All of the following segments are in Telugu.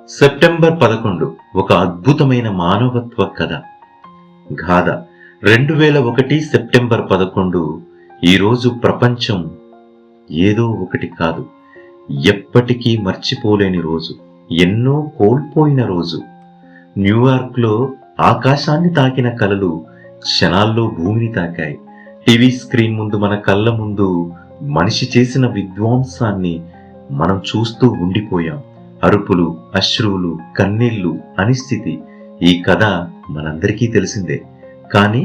సెప్టెంబర్ 11 ఒక అద్భుతమైన మానవత్వ కథ గాథ. 2001 సెప్టెంబర్ 11 ఈరోజు ప్రపంచం ఏదో ఒకటి కాదు, ఎప్పటికీ మర్చిపోలేని రోజు, ఎన్నో కోల్పోయిన రోజు. న్యూయార్క్లో ఆకాశాన్ని తాకిన కలలు క్షణాల్లో భూమిని తాకాయి. టీవీ స్క్రీన్ ముందు మన కళ్ళ ముందు మనిషి చేసిన విధ్వంసాన్ని మనం చూస్తూ ఉండిపోయాం. అరుపులు, అశ్రువులు, కన్నీళ్లు, అనిశ్చితి. ఈ కథ మనందరికీ తెలిసిందే. కానీ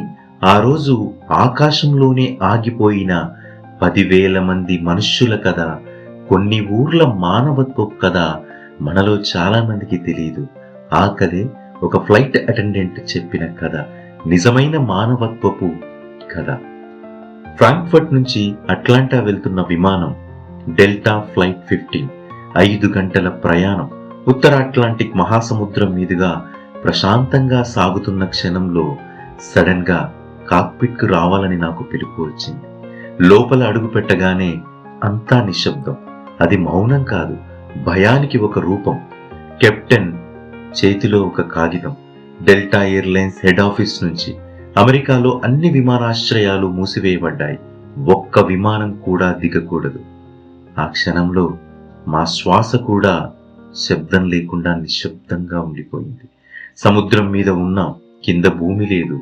ఆ రోజు ఆకాశంలోనే ఆగిపోయిన 10,000 మంది మనుష్యుల కథ, కొన్ని ఊర్ల మానవత్వ కథ మనలో చాలా మందికి తెలియదు. ఆ కథే ఒక ఫ్లైట్ అటెండెంట్ చెప్పిన కథ, నిజమైన మానవత్వపు కథ. ఫ్రాంక్ఫర్ట్ నుంచి అట్లాంటా వెళ్తున్న విమానం డెల్టా ఫ్లైట్ 15, 5 గంటల ప్రయాణం. ఉత్తర అట్లాంటిక్ మహాసముద్రం మీదుగా ప్రశాంతంగా సాగుతున్న క్షణంలో సడన్ గా కాక్పిట్ కు రావాలని నాకు పిలుపు వచ్చింది. లోపల అడుగు పెట్టగానే అంతా నిశ్శబ్దం. అది మౌనం కాదు, భయానికి ఒక రూపం. కెప్టెన్ చేతిలో ఒక కాగితం. డెల్టా ఎయిర్లైన్స్ హెడ్ ఆఫీస్ నుంచి అమెరికాలో అన్ని విమానాశ్రయాలు మూసివేయబడ్డాయి. ఒక్క విమానం కూడా దిగకూడదు. ఆ క్షణంలో మా శ్వాస కూడా శబ్దం లేకుండా నిశ్శబ్దంగా ఉండిపోయింది. సముద్రం మీద ఉన్నాం, కింద భూమి లేదు,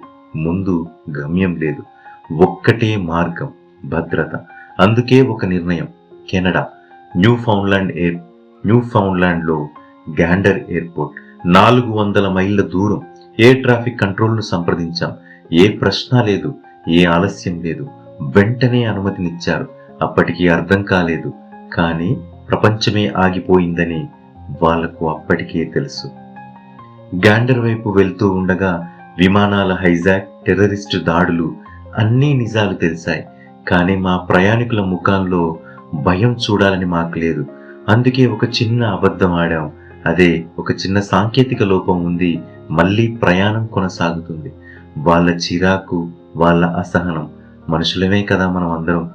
ముందు గమ్యం లేదు. ఒక్కటే మార్గం, భద్రత. అందుకే ఒక నిర్ణయం. కెనడా, న్యూఫౌండ్లాండ్లో గాండర్ ఎయిర్పోర్ట్, 400 మైళ్ళ దూరం. Air traffic కంట్రోల్ను సంప్రదించాం. ఏ ప్రశ్న లేదు, ఏ ఆలస్యం లేదు. వెంటనే అనుమతినిచ్చారు. అప్పటికి అర్థం కాలేదు, కానీ ప్రపంచమే ఆగిపోయిందని వాళ్లకు అప్పటికే తెలుసు. గాండర్ వైపు వెళ్తూ ఉండగా విమానాల హైజాక్, టెర్రరిస్టు దాడులు, అన్నీ నిజాలు తెలిసాయి. కానీ మా ప్రయాణికుల ముఖాల్లో భయం చూడాలని మాకు లేదు. అందుకే ఒక చిన్న అబద్ధం ఆడాం. అదే, ఒక చిన్న సాంకేతిక లోపం ఉంది, మళ్ళీ ప్రయాణం కొనసాగుతుంది. వాళ్ళ చిరాకు, వాళ్ళ అసహనం. మనుషులమే కదా మనం అందరం.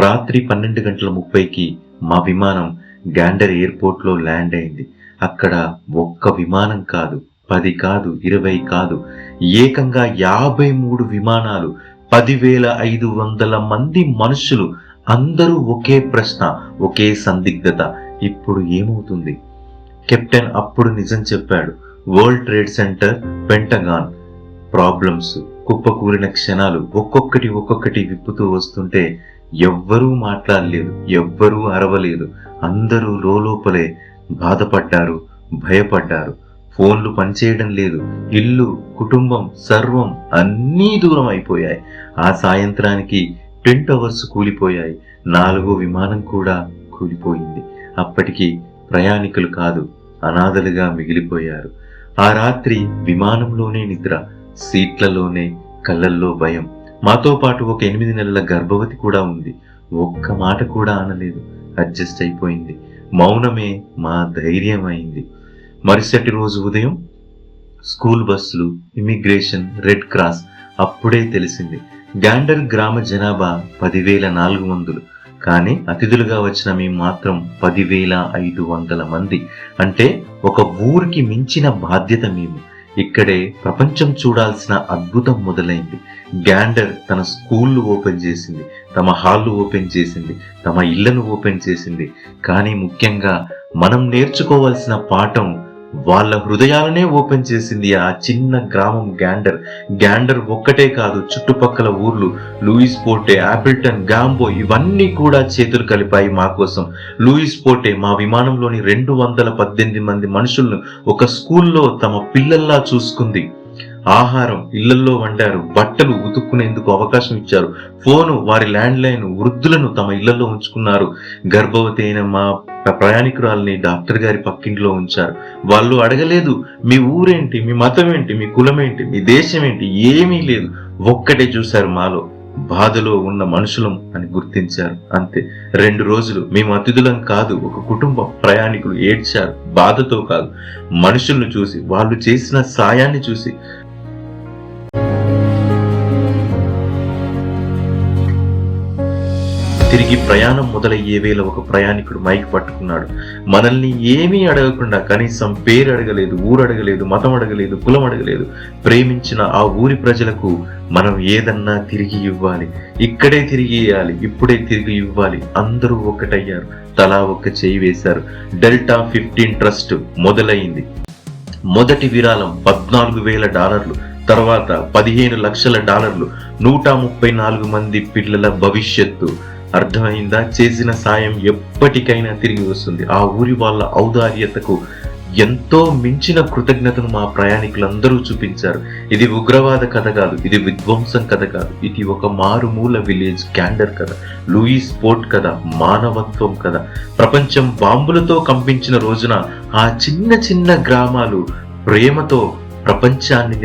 రాత్రి 12:30కి మా విమానం గాండర్ ఎయిర్పోర్ట్ లో ల్యాండ్ అయింది. అక్కడ ఒక్క విమానం కాదు, 10 కాదు, 20 కాదు, ఏకంగా 53 విమానాలు, 10,500 మంది మనుషులు. అందరూ ఒకే ప్రశ్న, ఒకే సందిగ్ధత. ఇప్పుడు ఏమవుతుంది? కెప్టెన్ అప్పుడు నిజం చెప్పాడు. World trade centre, Pentagon problems, కుప్పకూలిన క్షణాలు ఒక్కొక్కటి విప్పుతూ వస్తుంటే ఎవ్వరూ మాట్లాడలేదు, ఎవ్వరూ అరవలేదు. అందరూ లోపలే బాధపడ్డారు, భయపడ్డారు. ఫోన్లు పనిచేయడం లేదు. ఇల్లు, కుటుంబం, సర్వం అన్నీ దూరం అయిపోయాయి. ఆ సాయంత్రానికి ట్విన్ టవర్స్ కూలిపోయాయి. 4వ విమానం కూడా కూలిపోయింది. అప్పటికి ప్రయాణికులు కాదు, అనాథలుగా మిగిలిపోయారు. ఆ రాత్రి విమానంలోనే నిద్ర, సీట్లలోనే, కళ్ళల్లో భయం. మాతో పాటు ఒక 8 నెలల గర్భవతి కూడా ఉంది. ఒక్క మాట కూడా అనలేదు, అడ్జస్ట్ అయిపోయింది. మౌనమే మా ధైర్యం అయింది. మరుసటి రోజు ఉదయం స్కూల్ బస్సులు, ఇమిగ్రేషన్, రెడ్ క్రాస్. అప్పుడే తెలిసింది, గాండర్ గ్రామ జనాభా 10,400, కానీ అతిథులుగా వచ్చిన మేము మాత్రం 10,500 మంది. అంటే ఒక ఊరికి మించిన బాధ్యత మేము. ఇక్కడే ప్రపంచం చూడాల్సిన అద్భుతం మొదలైంది. గాండర్ తన స్కూళ్ళు ఓపెన్ చేసింది, తమ హాళ్ళు ఓపెన్ చేసింది, తమ ఇళ్లను ఓపెన్ చేసింది. కానీ ముఖ్యంగా మనం నేర్చుకోవాల్సిన పాఠం వాళ్ళ హృదయాలనే ఓపెన్ చేసింది. ఆ చిన్న గ్రామం గాండర్ ఒక్కటే కాదు, చుట్టుపక్కల ఊర్లు లూయిస్ పోర్టే, ఆపిల్టన్, గాంబో ఇవన్నీ కూడా చేతులు కలిపాయి మా కోసం. లూయిస్ పోర్టే మా విమానంలోని 218 మంది మనుషులను ఒక స్కూల్లో తమ పిల్లల్లా చూసుకుంది. ఆహారం ఇళ్లల్లో వండారు, బట్టలు ఉతుక్కునేందుకు అవకాశం ఇచ్చారు. ఫోను, వారి ల్యాండ్ లైన్, వృద్ధులను తమ ఇళ్లలో ఉంచుకున్నారు. గర్భవతి అయిన మా ప్రయాణికురాల్ని డాక్టర్ గారి పక్కింట్లో ఉంచారు. వాళ్ళు అడగలేదు, మీ ఊరేంటి, మీ మతం ఏంటి, మీ కులమేంటి, మీ దేశం ఏంటి, ఏమీ లేదు. ఒక్కటే చూశారు, మాలో బాధలో ఉన్న మనుషులం అని గుర్తించారు. అంతే. 2 రోజులు మేము అతిథులం కాదు, ఒక కుటుంబం. ప్రయాణికులు ఏడ్చారు, బాధతో కాదు, మనుషులను చూసి, వాళ్ళు చేసిన సాయాన్ని చూసి. తిరిగి ప్రయాణం మొదలయ్యే వేళ ఒక ప్రయాణికుడు మైక్ పట్టుకున్నాడు. మనల్ని ఏమీ అడగకుండా, కనీసం పేరు అడగలేదు, ఊరు అడగలేదు, మతం అడగలేదు, కులం అడగలేదు, ప్రేమించిన ఆ ఊరి ప్రజలకు మనం ఏదన్నా తిరిగి ఇవ్వాలి, ఇక్కడే తిరిగి ఇవ్వాలి, ఇప్పుడే తిరిగి ఇవ్వాలి. అందరూ ఒక్కటయ్యారు, తలా ఒక్క చేయి వేశారు. డెల్టా 15 ట్రస్ట్ మొదలైంది. మొదటి విరాళం $14,000, తర్వాత $15 లక్షల, 134 మంది పిల్లల భవిష్యత్తు. అర్థమైందా? చేసిన సాయం ఎప్పటికైనా తిరిగి వస్తుంది. ఆ ఊరి వాళ్ళ ఔదార్యతకు ఎంతో మించిన కృతజ్ఞతను మా ప్రయాణికులందరూ చూపించారు. ఇది ఉగ్రవాద కథ కాదు, ఇది విధ్వంసం కథ కాదు, ఇది ఒక మారుమూల విలేజ్ గ్యాండర్ కథ, లూయిస్ పోర్ట్ కథ, మానవత్వం కథ. ప్రపంచం బాంబులతో కంపించిన రోజున ఆ చిన్న చిన్న గ్రామాలు ప్రేమతో ప్రపంచాన్ని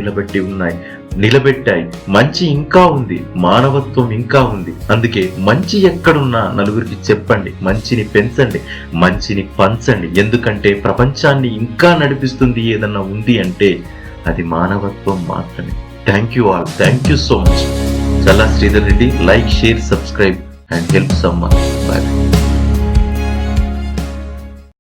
నిలబెట్టాయి. మంచి ఇంకా ఉంది, మానవత్వం ఇంకా ఉంది. అందుకే మంచి ఎక్కడున్నా నలుగురికి చెప్పండి, మంచిని పెంచండి, మంచిని పంచండి. ఎందుకంటే ప్రపంచాన్ని ఇంకా నడిపిస్తుంది ఏదన్నా ఉంది అంటే అది మానవత్వం మాత్రమే. Thank you all, thank you so much. Challa Sridhar Reddy. Like, share, subscribe and help someone. By.